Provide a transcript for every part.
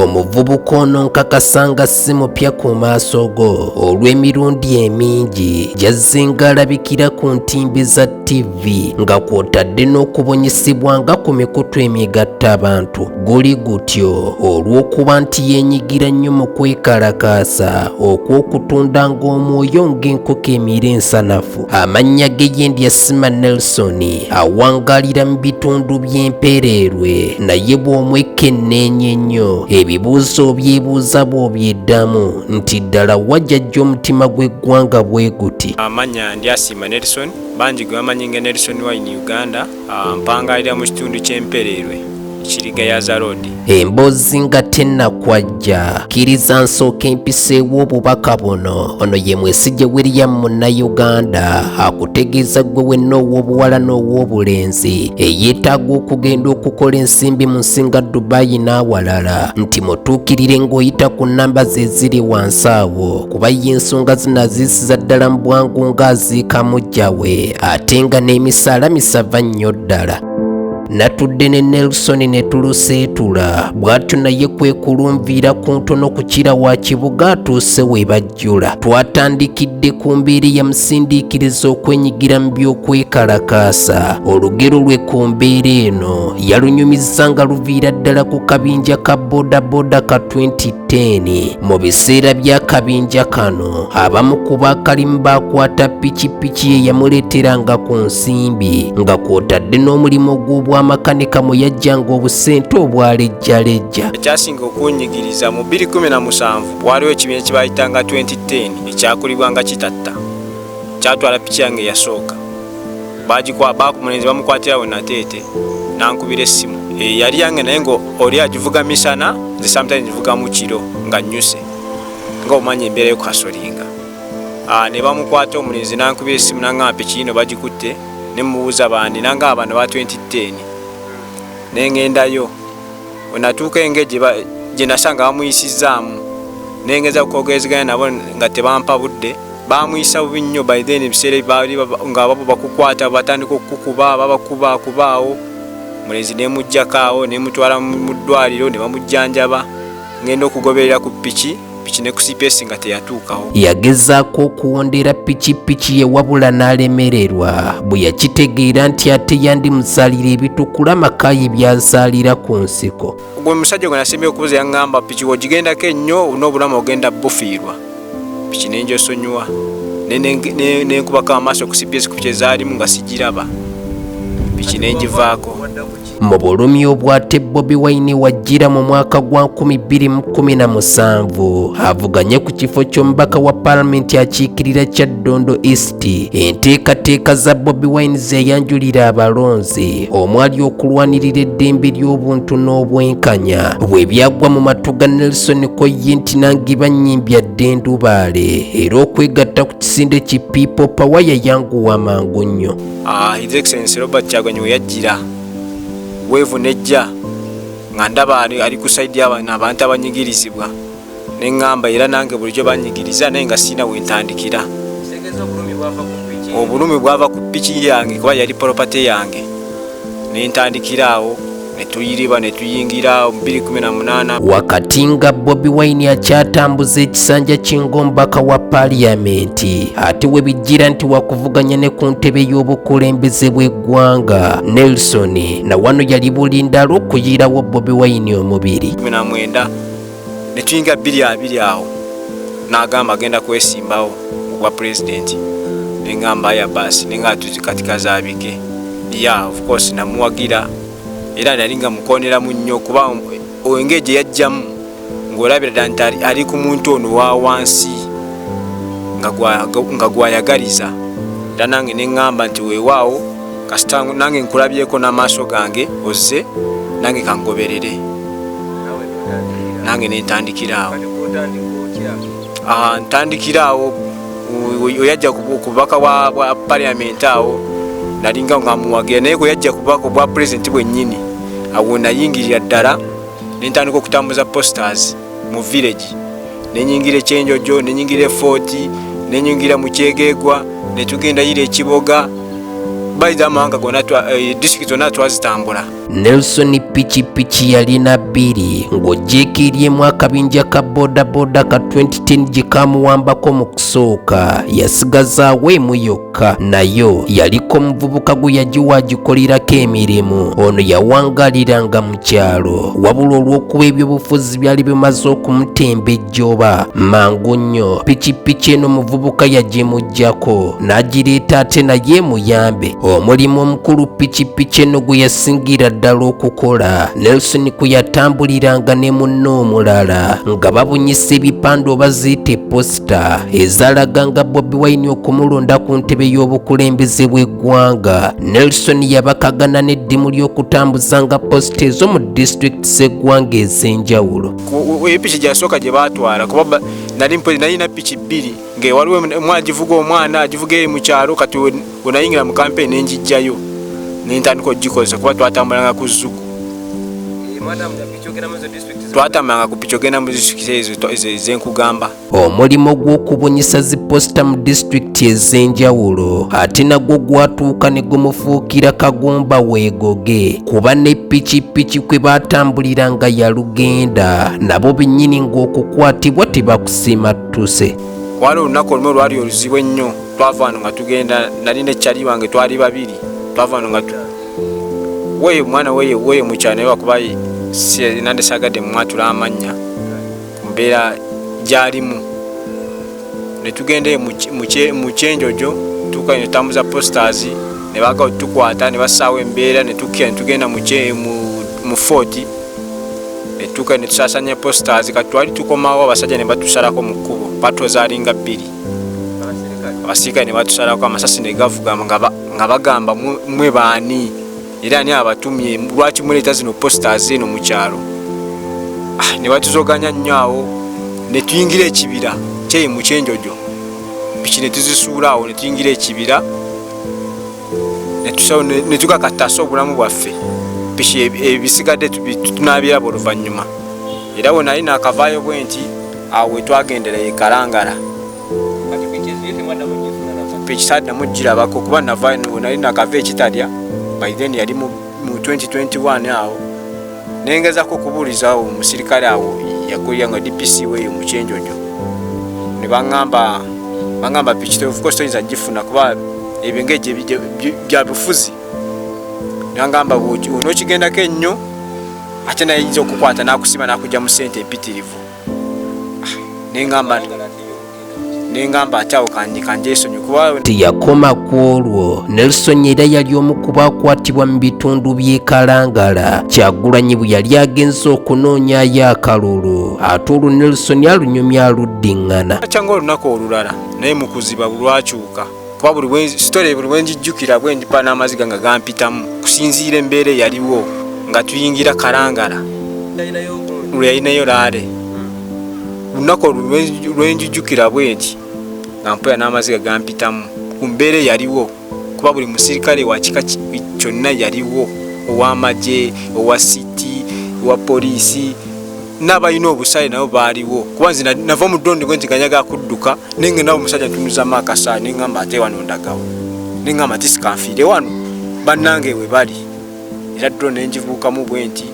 omuvubuka ono nkakasanga si mupya ku maaso go olw'emirundi emingi gyazzenga alabikira ku ntimbi za TV nga kw'otadde n'okubonyesebwa nga ku mikutu emigatta abantu guli gutyo olw'okuba nti yeenyigira nnyo mu kwekalakaasa okw'okutunda ng'omwoyo ng'enkoko emira ensanafu. Amannya ge Yendya Sima Nelson awangaalira mu bitundu by'empereerwe naye bw'omwekenneenye nnyo ebibuuzo byebuuza bw'obyeddamu nti ddala wajjajja omutima gw'eggwanga bwe guti. Amanya Yendya Sima Nelson bangi gwe bamanyi nga Nelson wa Uganda mpangaalira mu kitundu ky'empereerwe Kiriga Yaza Road. Emboozi nga tennakwajja kkiriza nsooka empiseewo obubaka buno. Ono ye Mwesigye William Munnayuganda akutegeeza gwe wenna ow'obuwala n'ow'obulenzi eyeetaaga okugenda okukola ensimbi mu nsi nga Dubai n'awalala nti mutuukirire ng'oyita ku nnamba ze ziri wansi awo kuba ye ensonga zinaziisiza ddala mu bwangu ng'aziika mujjawe ate nga n'emisaala misava nnyo ddala. Natudde ne Nelson ne tuluseetula bw'atyo naye kwe kulumviira ku ntono kukira wa kibuga atuuse we bajjula. Twatandikidde ku mbeera ya musindiikiriza okwenyigira mu by'okwekalakaasa. Olugero lwe ku mbeera eno yalunyumizza nga luviira ddala ku kabinja ka bodaboda ka 2010. Mu biseera by'akabinja kano abamu ku baakalimu baakwata pikipiki ye yamuleeteranga ku nsimbi nga kw'otadde n'omulimu gw'obwamakanika mu yajjanga obusente obwalejjalejja. Ekyasinga okunyigiriza mu 2017 waliwo ekibiina kye baayitanga 2010 ekyakulibwanga kitatta kyatwala piki yange yasooka mulenzi bamukwatirawo nateete nankubira essimu yali yange naye ngo oli agivuga misana nze sometimes ngivuga mu kiro nga nnyuse nga omanyi embeera y'okukasolinga. Ne bamukwata omulenzi nankubira essimu nangamba piki ino bagikutte ne mubuuza bandi nangamba bano ba 2010 nengendayo wenatuuka engeri gye nasanga bamuyisizaamu nengeza okwogerezeganya nabo nga tebampa budde bamuyisa bubi nnyo. By then ebiseera baali nga babo bakukwata batandika okukuba babakubaawo mulenzi nemuggyako awo nemutwala mu ddwaliro ne bamujjanjaba ngenda okugoberera ku piki ne ku CPS nga teyatuukawo. Yagezaako okuwondera pikipiki ye wabula n'alemererwa bwe yakitegeera nti ate yandimuzaalira ebitukula makayi byazaalira ku nsiko. Gwe musajja gwe nasembye okubuuza yaŋŋamba piki wogigendako ennyo n'obulamu ogenda bufiirwa. Piki nenjosonyiwa nenkubako amaaso ku CPS ku kye zaalimu nga sigiraba piki nengivaako. Mu bulumi obwate Bobi Wine wajjira mu mwaka gwa 2017 avuganye ku kifo ky'omubaka wa Paalamenti akiikirira Kyaddondo East. Enteekateeka za Bobi Wine zeyanjulira abalonzi omwali okulwanirira eddembe ly'obuntu n'obwenkanya bwe byagwa mu matu ga Nelson Koye nti nange bannyimbya Dendubaale era okwegatta ku kisinde ki People Power yayanguwa mangu nnyo. His Excellency Robert Kyagulanyi we yajjira weevu nejja nga ndaba ali ku saidi y'abantu abanyigirizibwa neŋŋamba era nange bulijjo banyigiriza naye nga sina wentandikira. Obulumi bwava ku piki yange kuba yali property yange nentandikira awo netuyiriba netuyingira 2018. Wakati nga Bobi Wine akyatambuza ekisanja ky'omubaka wa Paalamenti ate we bijjira nti wakuvuganya ne ku ntebe y'obukulembeze bw'eggwanga, Nelson na wano yali bulindala okuyiirawo Bobi Wine omubiri. 2019 netuyinga 2 awo n'agamba agenda kwesimbawo obwa pulezidenti neŋŋamba ya basi nenga tuzikatikazaabike of course namuwagira era nalinga mukoneramu nnyo kuba engeri yajjamu ng'olabira nti ali ku muntu ono wa wansi nga gwayagaliza era nange neŋŋamba nti weewaawo kasita nange nkulabyeko n'amaaso gange ozze nange kangoberere nange nentandikiraawo. Ntandikiraawo oyajja ku bubaka bwa Paalamenti awo nalinga nga muwagira naye gwe yajja ku bubaka bwa pulezidenti bwennyini awo nayingirira ddala nentandika okutambuza posters mu village nenyingira ekyenjojo nenyingira Fort nenyingira mu Kyegeegwa netugenda yira ekiboga bayida amawanga gonna district zonna twazitambula. Nelson Pichipichi yalina 2 ng'ogyekiriemu akabinja ka bodaboda ka 2010 gye kamuwambako mu kusooka yasigazaawo emu yokka, nayo yaliko muvubuka gwe yagiwa agikolerako emirimu. Ono yawangaliranga mu kyalo, wabula olw'okuba ebyobufuzi byali bimaze okumutembejja oba mangu nnyo, Pichipichi eno muvubuka yagimuggyako n'agireeta ate naye muyambe. Omulimu omukulu Pichipichi eno gwe yasingira ddala okukola, Nelson kwe yatambuliranga ne munno omulala nga babunyisa ebipande oba ziyite posita ezalaganga Bobi Wine okumulonda ku ntebe y'obukulembeze bw'eggwanga. Nelson yabakagana n'eddimu ly'okutambuzanga posita ezo mu disitulikiti z'eggwanga ez'enjawulo. Epiki gyasooka gye baatwala kuba nalina piki 2 ng'ewaliwo mwagivuga omwana agivuga eri mu kyalo, kati wenayingira mu kampeni nenjijjayo nentandika ogikozesa kuba twatambulanga ku Zugu. Twatambulanga ku piki ogenda mu disitulikiti ezo ezenkugamba. Omulimu gw'okubunyisa zi posita mu disitulikiti ez'enjawulo ate nagwo gwatuuka ne gumufuukira kagumba weegoge, kuba ne Pichipichi kwe baatambuliranga yalugenda nabo bennyini ng'okukwatibwa tebakusiima ttuse. Waliwo olunaku olumu lwali oluzibu ennyo, twava wano nga tugenda, nali ne Chali wange twali 2, twava wano nga weeyo mwana weeyo mu kyalo naye wakuba nande sagadde mwatula amannya ku mbeera gyalimu. Ne tugenda mu kyenjojo tuuka ne tutambuza posters ne baagala tukwata ne bassaawo embeera ne tugenda mu fort ne tuuka ne tusaasanya posters. Kati twali tukomawo abasajja ne batusalako mu kkubo, patoza alinga 2 abasirikale ne batusalako amasasi ne gavuga nga bagamba mwe baani era ani abatumye, lwaki muleeta zino posters eno mu kyalo. Ne batuzoganya nnyo awo ne tuyingira ekibira kyeyi mu kyenjojo, piki ne tuzisuula awo ne tuyingira ekibira ne tukakatasa obulamu bwaffe, piki ebisigadde tunaabiraba oluvannyuma. Era we nali naakavaayo bwe nti awo we twagendera ye Kalangala, piki saaddamu girabako kuba navaayo nali naakava ekitalya. By then yali mu 2021 awo nengezako okubuulizaawo omusirikale awo yakuliranga DPC weeyo mu kyenjojo ne bangamba piki of course toyinza gifuna kuba ebyo ng'egyo bya bufuzi. Nangamba onookigendako ennyo ate naye yinza okukwata n'akusiba n'akugya mu ssente empitirivu. Nengamba ate awo kanjeesonyi kuba teyakoma ku olwo. Nelson era yali omu ku baakwatibwa mu bitundu by'e Kalangala. Kyagulanyi bwe yali agenze okunoonyayo akalulu ate olwo Nelson alunyumya aluddiŋŋana. Kyanga olunaku olulala naye mu kuziba bulwakyuka kuba buli bwe njijjukira bwe ndipa n'amaziga nga gampitamu kusinziira embeera eyaliwo nga tuyingira Kalangala lwe yalinayo laale. Lunaku lwe njijjukira bwe nti nga mpoya n'amaziga gampitamu ku mbeera eyaliwo kuba buli musirikale wa kika kyonna yaliwo, ow'amagye, owa city, owa poliisi n'abalina obusaale nabo baaliwo. Kuba nze nava mu ddondo gwe nti ganyaga kudduka nengenda omusajja ntunuzamu akasaale nengamba ate wano ndagawo, nengamba ati sikanfiire wano bannange we bali. Era ddondo nengivuukamu bwe nti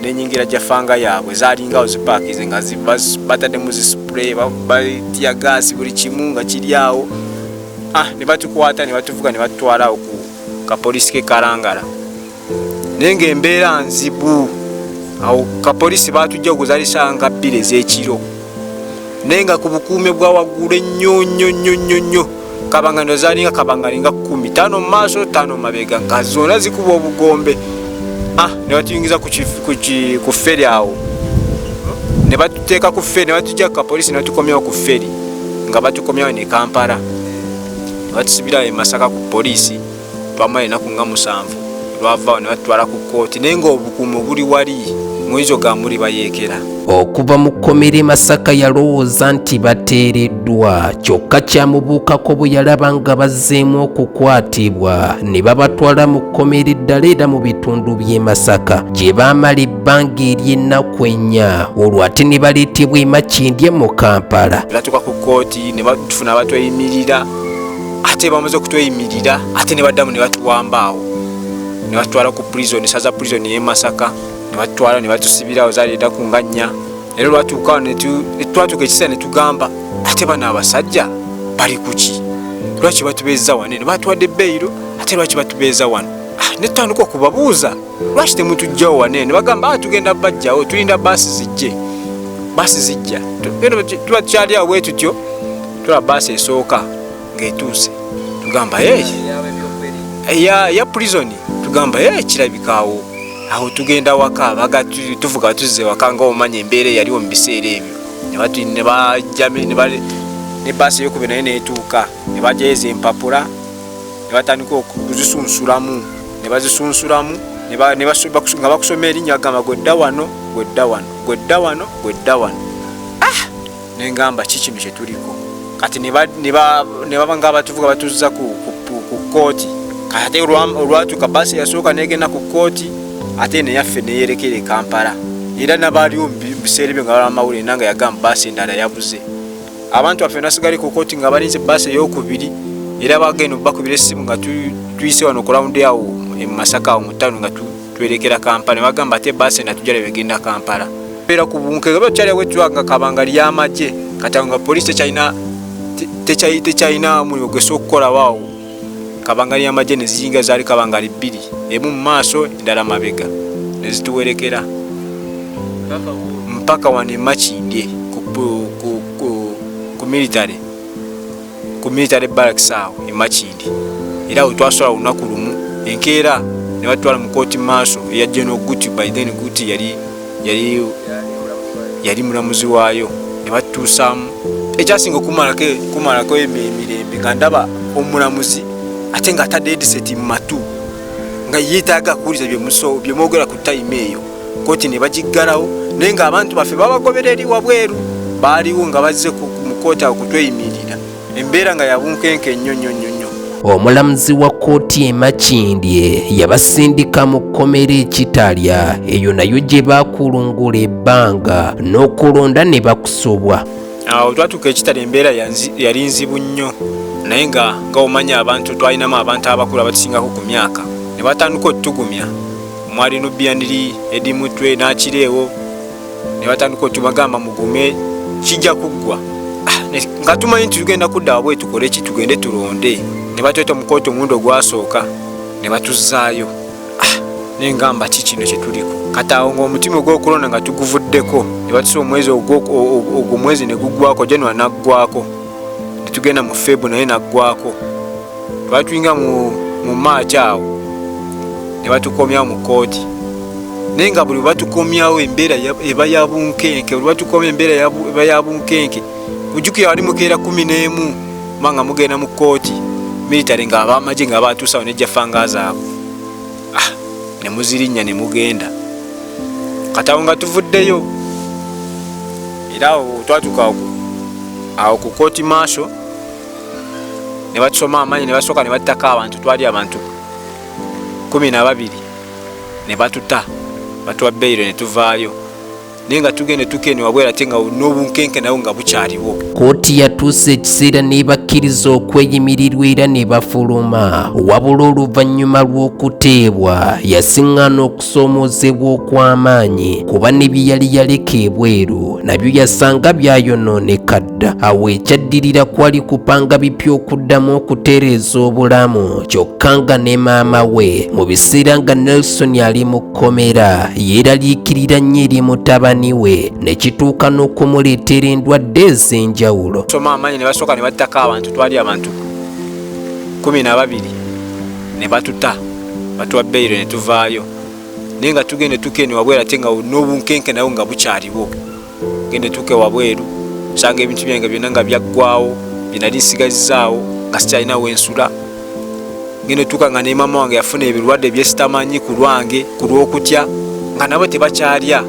nenyingira jafanga yaabwe zaalingawo zipaakize nga batadde mu zisipure batya gaasi buli kimu nga kiri awo. Ne batukwata ne batuvuga ne batutwalawo ku kapoliisi k'e Kalangala naye ng'embeera nzibu. Awo kapoliisi baatujja okuzaalisa nga 2 ez'ekiro naye nga ku bukuume bwa waggulu ennyo kabanga zaalinga kabangalinga 10, 5 mu maaso 5 mu mabega nga zonna zikuba obugombe. Ne batuyingiza ku feri awo ne batuteeka ku feri ne batujja ku kapoliisi ne batukomyawo ku feri nga batukomyawo ne Kampala ne batusibira e Masaka ku poliisi twamala ennaku nga 7 lwavaawo ne batutwala ku kooti naye ng'obukuume buli wali mwizo ga muli bayeekera. Okuva mu kkomera Masaka yalowooza nti bateereddwa, kyokka kyamubuukako bwe yalaba nga bazzeemu okukwatibwa ne babatwala mu kkomera eddala era mu bitundu by'e Masaka gye baamala ebbanga ery'ennaku 4 olwo ate ne baleetebwa e Makindye mu Kampala. Batuuka ku kooti ne batufuna abatweyimirira ate bamaze okutweyimirira ate ne baddamu ne batuwamba awo ne batwala ku prison saza prison ye Masaka ne batwala ne batusibirawo zaleta kunganya era lwatuukawo ne twatuuka ekisa ne tugamba ate bano abasajja bali kuki lwaki batubeeza wano ne batwadde beyiro ate lwaki batubeeza wano ne tutandika okubabuuza lwaki temutujjawo wane ne bagamba tugenda bajjawo tulinda baasi zijja tuba tukyali awo bwe tutyo tula baasi esooka ng'etuuse tugamba ya prison tugamba kirabikaawo awo tugenda waka baga tuvuga tuzze waka nga omanya embeera yaliwo mu biseera ebyo ne bajjame ne baasi eyokubiri naye neetuuka ne bajjayo empapula ne batandika okuzisunsulamu ne bazisunsulamu nga bakusoma erinnya agamba gwedda wano ne ngamba kikino kye tuliko kati ne baba nga batuvuga batuzza ku kooti ate olwatuuka baasi yasooka negenda ku kooti ate neyaffe neyerekera e Kampala era nabaaliwo mu biseera ebyo nga bala amawulire nanga yagamba baasi endala yabuze abantu baffe nasigale ku kooti nga balinze baasi eyokubiri era bagenda bakubira essimu nga tuyise wano ku rawundi awo e Masaka awo mu ttawuni nga twerekera Kampala ne bagamba ate baasi natujjala begenda Kampala era ku bunkege bakyali wetwanga kabanga ly'amagye kati nga poliisi tekyalina mulimu gwesa okukola waawo kabanga ly'amagye ne ziyinga zaali kabanga bbiri emu mu maaso endala mabega ne zituwerekera mpaka wano e Makindye ku military barracks awo e Makindye era awo twasola lunaku lumu enkeera ne batwala mu kooti maaso eya General Guti by then Guti yali mulamuzi waayo ne batuusaamu ekyasinga okumalako emirembe nga ndaba omulamuzi ate nga atadde headset mu matu nga yeetaaga kuwuliza byemwogera ku time eyo kooti ne bagiggalawo naye ng'abantu baffe babagoberera eri wabweru baaliwo nga bazze mu kooti awo kutweyimirira embeera nga yabunkenke nnyo. Omulamuzi wa kooti e Makindye yabasindika mu kkomera ekitalya eyo nayo gye baakulungula ebbanga n'okulonda ne bakusobwa. Awo twatuuka ekitalya embeera yali nzibu nnyo naye nga omanya abantu twalinamu abantu abakulu abatusingako ku myaka ne batandika otutugumya mwali Nubiyaniri Edi Mutwe n'Akireewo ne batandika otubagamba mugume kijja kuggwa nga tumanyi nti tugenda kudda wabwe tukole ki tugende tulonde ne batweta mu kooti omulundi ogwasooka ne batuzzaayo naye ngamba ki kino kye tuliko kati awo ng'omutima ogw'okulonda nga tuguvuddeko ne batusa omwezi ogwo mwezi ne guggwako January naggwako ne tugenda mu February naye naggwako twatuyinga mu March awo ne batukomyawo mu kooti naye nga buli batukomyawo embeera eba ya bunkenke eba ya bunkenke mujjukira wali mukeera 11 manga mugenda mu kooti military nga abamagye nga batuusawo nejja fangazaabo ne muzirinnya ne mugenda kati awo nga tuvuddeyo era awo twatuuka awo ku kooti maaso ne batusoma amaanyi ne basooka ne battako abantu twali abantu 12 ne batuta batuwa beyiro ne tuvaayo naye nga tugende tukene wabwera ate nga n'obunkenke nawo nga bukyaliwo. Kooti yatuuse ekiseera n'ebakkiriza okweyimirirwa era ne bafuluma wabula oluvannyuma lw'okuteebwa yasiŋŋaana okusoomoozebwa okw'amaanyi kuba ne bye yali yaleka ebweru nabyo yasanga byayonooneka dda. Awo ekyaddirira kwali kupanga bipya okuddamu okutereeza obulamu kyokka nga ne maama we mu biseera nga Nelson ali mu kkomera yeeraliikirira nnyo eri mutabani we ne kituuka n'okumuleetera endwadde ez'enjawulo. Soma amaanyi ne basooka ne battako abantu twali abantu 12 ne batuta batuwa beyiro ne tuvaayo naye nga tugende tukene wabweru ate nga n'obunkenke nawo nga bukyaliwo. Gende tuke wabweru sanga ebintu byange byonna nga byaggwawo bye nali nsigazizaawo nga sikyalinawo ensula. Gende tuka nga ne maama wange yafuna ebirwadde byesitamanyi ku lwange ku lw'okutya nga nabo tebakyalya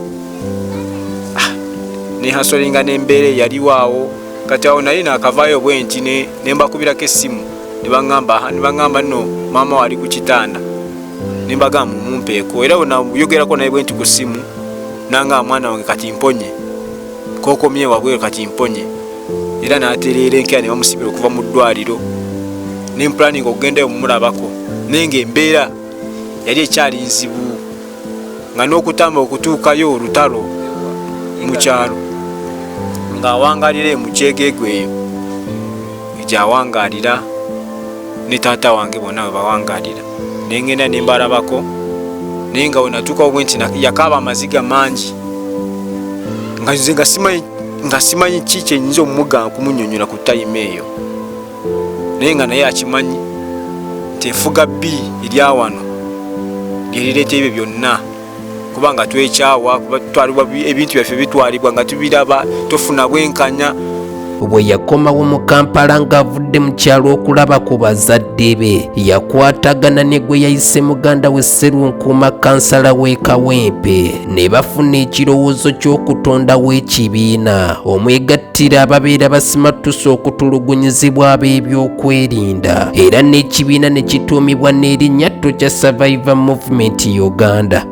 ne hasolinga n'embeera eyaliwo awo. Kati awo naye naakavaayo bwe nti ne mbakubirako essimu ne baŋŋamba nno maama wali ku kitanda ne mbagamba mumumpeeko era nayogerako naye bwe nti ku ssimu nanga mwana wange kati mponye kookomye wabweru kati mponye era n'atereera enkeera ne bamusibira okuva mu ddwaliro ne mpulaninga okugendayo mumulabako naye ng'embeera yali ekyali nzibu nga n'okutamba okutuukayo olutalo mu kyalo ng'awangalira emukyegegwe eyo egyawangalira ne taata wange bonna bwe bawangalira naye ngenda ne mbalabako naye nga we natuukawo bwe nti yakaaba amaziga mangi nga nze nga simanyi ki kyenyinza omumugamba kumunyonyola ku tayima eyo naye nga naye akimanyi nti efuga bbi eryawano lyerireeta ebyo byonna kubanga twekyawa kuba tutwalibwa ebintu byaffe bitwalibwa nga tubiraba tofuna bwenkanya. Bwe yakomawo mu Kampala ng'avudde mu kyalo okulaba ku bazadde be yakwatagana ne gwe yayise muganda we Sserunkuuma kansala w'e Kawempe ne bafuna ekirowoozo ky'okutondawo ekibiina omwegattira ababeera basimatusa okutulugunyizibwa ab'ebyokwerinda era n'ekibiina ne kituumibwa n'erinnya Torture Survivor Movement Uganda.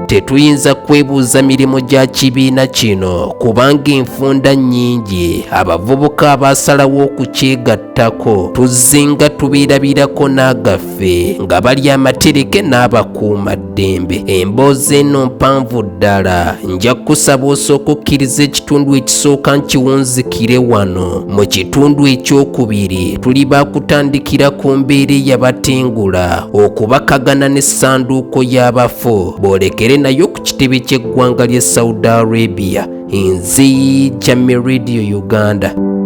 Tetuyinza kwebuuza mirimu gya kibiina kino kubanga enfunda nnyingi abavubuka abaasalawo okukyegattako tuzinga tubiirabirako n'agaffe nga bali amatereke n'abakuumaddembe. Emboozi eno mpanvu ddala nja kusaba osooka okkiriza ekitundu ekisooka nkiwunzikire wano. Mu kitundu ekyokubiri tuli baakutandikira ku mbeera eyabatengula okubakagana n'essanduuko y'abafu boolekere nayo ku kitebe ky'eggwanga ly'e Saudi Arabia. Nzi Jammeh Radio Uganda.